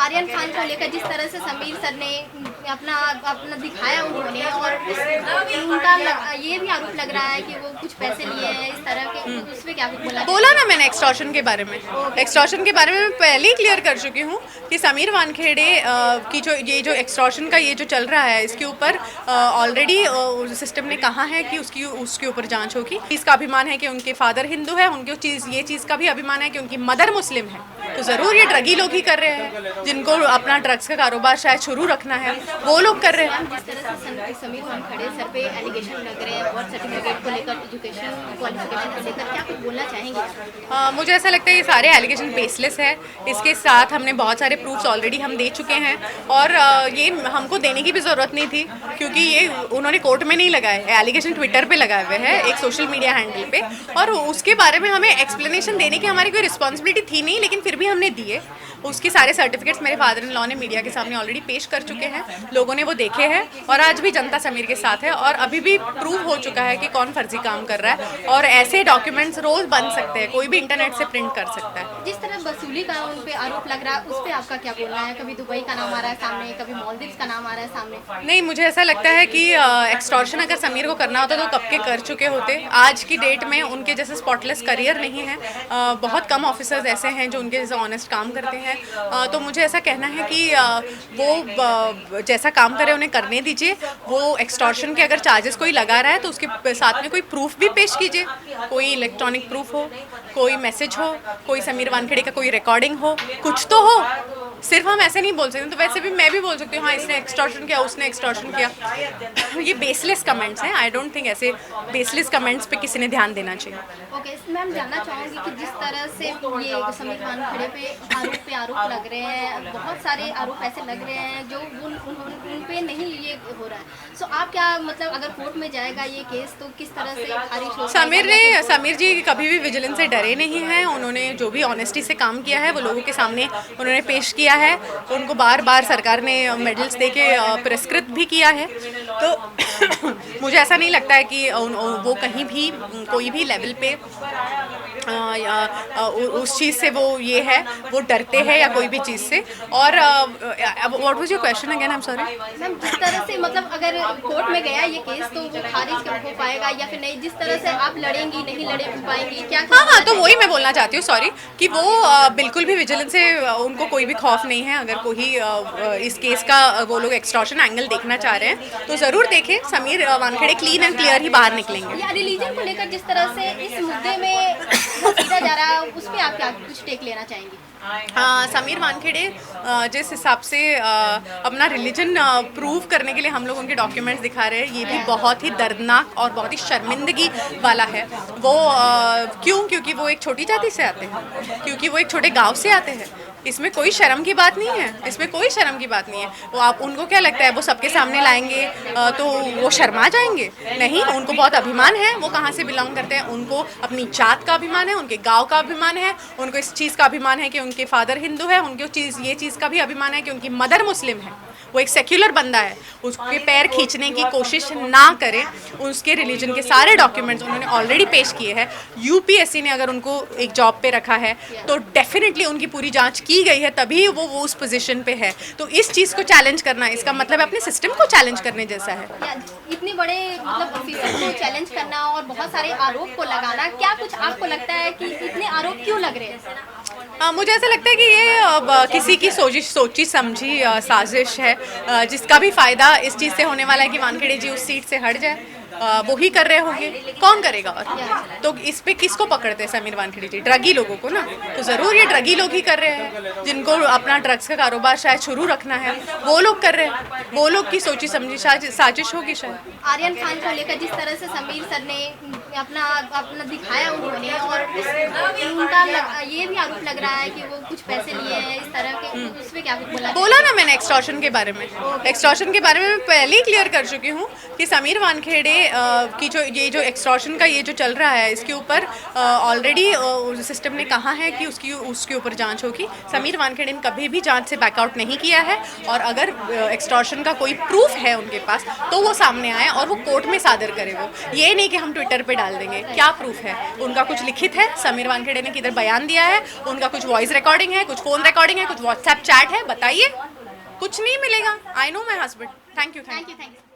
आर्यन खान को लेकर जिस तरह से समीर सर ने अपना अपना दिखाया उन्होंने, और उनका ये भी आरोप लग रहा है कि वो कुछ पैसे लिए हैं इस तरह के, उस पर क्या कुछ बोला ना मैंने एक्सटॉर्शन के बारे में। एक्सटॉर्शन के बारे में मैं पहले ही क्लियर कर चुकी हूँ कि समीर वानखेड़े की जो एक्सटॉर्शन का ये जो चल रहा है, इसके ऊपर ऑलरेडी सिस्टम ने कहा है कि उसके ऊपर जांच होगी। इसका अभिमान है कि उनके फादर हिंदू है, उनके ये चीज़ का भी अभिमान है कि उनकी मदर मुस्लिम है। तो ज़रूर ये ड्रगी लोग ही कर रहे हैं, जिनको अपना ड्रग्स का कारोबार शायद शुरू रखना है, वो लोग कर रहे हैं। जिस तरह से समीर वानखेड़े सर पे एलिगेशन लग रहे हैं और सर्टिफिकेट को लेकर, एजुकेशन क्वालिफिकेशन को लेकर, क्या कुछ बोलना चाहेंगे? मुझे ऐसा लगता है ये सारे एलिगेशन बेसलेस है। इसके साथ हमने बहुत सारे प्रूफ्स ऑलरेडी हम दे चुके हैं, और ये हमको देने की भी ज़रूरत नहीं थी, क्योंकि ये उन्होंने कोर्ट में नहीं लगाए, एलिगेशन ट्विटर पे लगाए हुए हैं एक सोशल मीडिया हैंडल पे, और उसके बारे में हमें एक्सप्लेनेशन देने की हमारी कोई रिस्पॉन्सिबिलिटी थी नहीं, लेकिन फिर भी हमने दिए। उसके सारे सर्टिफिकेट्स मेरे फादर इन लॉ ने मीडिया के सामने ऑलरेडी पेश कर चुके हैं, लोगों ने वो देखे हैं, और आज भी जनता समीर के साथ है, और अभी भी प्रूव हो चुका है कि कौन फर्जी काम कर रहा है। और ऐसे डॉक्यूमेंट्स रोज बन सकते हैं, कोई भी इंटरनेट से प्रिंट कर सकता है। जिस तरह वसूली का उन पे आरोप लग रहा है, उस पर आपका क्या बोलना है? कभी दुबई का नाम आ रहा है सामने, कभी मालदीव्स का नाम आ रहा है सामने। नहीं, मुझे ऐसा लगता है कि एक्सटॉर्शन अगर समीर को करना होता तो कब के कर चुके होते। आज की डेट में उनके जैसे स्पॉटलेस करियर नहीं है, बहुत कम ऑफिसर्स ऐसे हैं जो उनके जैसे ऑनेस्ट काम करते हैं। तो मुझे ऐसा कहना है कि वो जैसा काम करे उन्हें करने दीजिए। वो एक्सटॉर्शन के अगर चार्जेस कोई लगा रहा है तो उसके साथ में कोई प्रूफ भी पेश कीजिए, कोई इलेक्ट्रॉनिक प्रूफ हो, कोई मैसेज हो, कोई समीर वानखेड़े का कोई रिकॉर्डिंग हो, कुछ तो हो। सिर्फ हम ऐसे नहीं बोल सकते। तो वैसे भी मैं भी बोल सकती हूँ हाँ इसने एक्सटॉर्शन किया, उसने एक्सटॉर्शन किया। ये बेसलेस कमेंट्स हैं। आई डोंट थिंक ऐसे बेसलेस कमेंट्स पे किसी ने ध्यान देना चाहिए। ओके मैम, जानना चाहूँगी कि जिस तरह से ये समीर वानखेड़े पे आरोप लग रहे हैं, बहुत सारे आरोप ऐसे लग रहे हैं जो उन पे नहीं ये हो रहा है। सो आप क्या मतलब अगर कोर्ट में जाएगा ये केस तो किस तरह से खारिज हो? समीर जी कभी भी विजिलेंस से डरे नहीं हैं। उन्होंने जो भी ऑनेस्टी से काम किया है वो लोगों के सामने उन्होंने पेश किया है। उनको बार बार सरकार ने मेडल्स देके पुरस्कृत भी किया है। तो मुझे ऐसा नहीं लगता है कि वो कहीं भी कोई भी लेवल पे उस चीज़ से वो ये है, वो डरते हैं या कोई भी चीज़ से। और what was your question again? I am sorry ma'am, जिस तरह से मतलब अगर कोर्ट में गया ये केस तो वो खारिज हो पाएगा या फिर नहीं? जिस तरह से आप लड़ेंगी, नहीं लड़े पाएंगी, क्या? हाँ, तो वही मैं बोलना चाहती हूँ, सॉरी, कि वो बिल्कुल भी विजिलेंस से उनको कोई भी खौफ नहीं है। अगर कोई इस केस का वो लोग एक्सटॉर्शन एंगल देखना चाह रहे हैं तो ज़रूर देखें। Sameer Wankhede clean and clear ही बाहर निकलेंगे। या रिलीजन को लेकर जिस तरह से इस मुद्दे में सीधा जा रहा है, उस पर आप क्या कुछ टेक लेना चाहेंगी? समीर वानखेड़े जिस हिसाब से अपना रिलीजन प्रूव करने के लिए हम लोग उनके डॉक्यूमेंट्स दिखा रहे हैं, ये भी बहुत ही दर्दनाक और बहुत ही शर्मिंदगी वाला है। वो क्योंकि वो एक छोटी जाति से आते हैं, क्योंकि वो एक छोटे गांव से आते हैं। इसमें कोई शर्म की बात नहीं है, इसमें कोई शर्म की बात नहीं है। वो आप उनको क्या लगता है वो सबके सामने लाएंगे तो वो शर्मा जाएंगे? नहीं, उनको बहुत अभिमान है वो कहाँ से बिलोंग करते हैं। उनको अपनी जात का अभिमान है, उनके गांव का अभिमान है, उनको इस चीज़ का अभिमान है कि उनके फादर हिंदू है, उनको ये चीज़ का भी अभिमान है कि उनकी मदर मुस्लिम है। वो एक सेक्युलर बंदा है, उसके पैर खींचने की कोशिश ना करें। उसके रिलीजन के सारे डॉक्यूमेंट्स उन्होंने ऑलरेडी पेश किए हैं। यूपीएससी ने अगर उनको एक जॉब पे रखा है तो डेफिनेटली उनकी पूरी जांच की गई है, तभी वो उस पोजीशन पे है। तो इस चीज़ को चैलेंज करना, इसका मतलब अपने सिस्टम को चैलेंज करने जैसा है। इतने बड़े मतलब ऑफिसर को चैलेंज करना और बहुत सारे आरोप को लगाना, क्या कुछ आपको लगता है कि इतने आरोप क्यों लग रहे हैं? मुझे ऐसा लगता है कि ये किसी की सोची समझी साजिश है, जिसका भी फ़ायदा इस चीज़ से होने वाला है कि वानखेड़े जी उस सीट से हट जाए। वो ही कर रहे होंगे, कौन करेगा? और तो इस पे किसको पकड़ते हैं समीर वानखेड़े जी? ड्रगी लोगों को ना। तो ज़रूर ये ड्रगी लोग ही कर रहे हैं, जिनको अपना ड्रग्स का कारोबार शायद शुरू रखना है, वो लोग कर रहे हैं। वो लोग की सोची समझी साजिश होगी शायद। आर्यन खान को लेकर जिस तरह से समीर सर ने अपना दिखाया उन्होंने, और उनका ये भी आरोप लग रहा है कि वो कुछ पैसे लिए हैं इस तरह के, उस पर क्या कुछ बोला ना मैंने एक्सटॉर्शन के बारे में। एक्सटॉर्शन के बारे में मैं पहले ही क्लियर कर चुकी हूँ कि समीर वानखेड़े की जो एक्सटॉर्शन का ये जो चल रहा है, इसके ऊपर ऑलरेडी सिस्टम ने कहा है कि उसके ऊपर जांच होगी। समीर वानखेड़े ने कभी भी जांच से बैकआउट नहीं किया है, और अगर एक्सटॉर्शन का कोई प्रूफ है उनके पास तो वो सामने आए और वो कोर्ट में सादर करे। वो ये नहीं कि हम ट्विटर पे डाल देंगे। क्या प्रूफ है? उनका कुछ लिखित है, समीर वानखेड़े ने किधर बयान दिया है, उनका कुछ वॉइस रिकॉर्डिंग है, कुछ फ़ोन रिकॉर्डिंग है, कुछ व्हाट्सएप चैट है, बताइए। कुछ नहीं मिलेगा। I know my husband. Thank you. Thank you.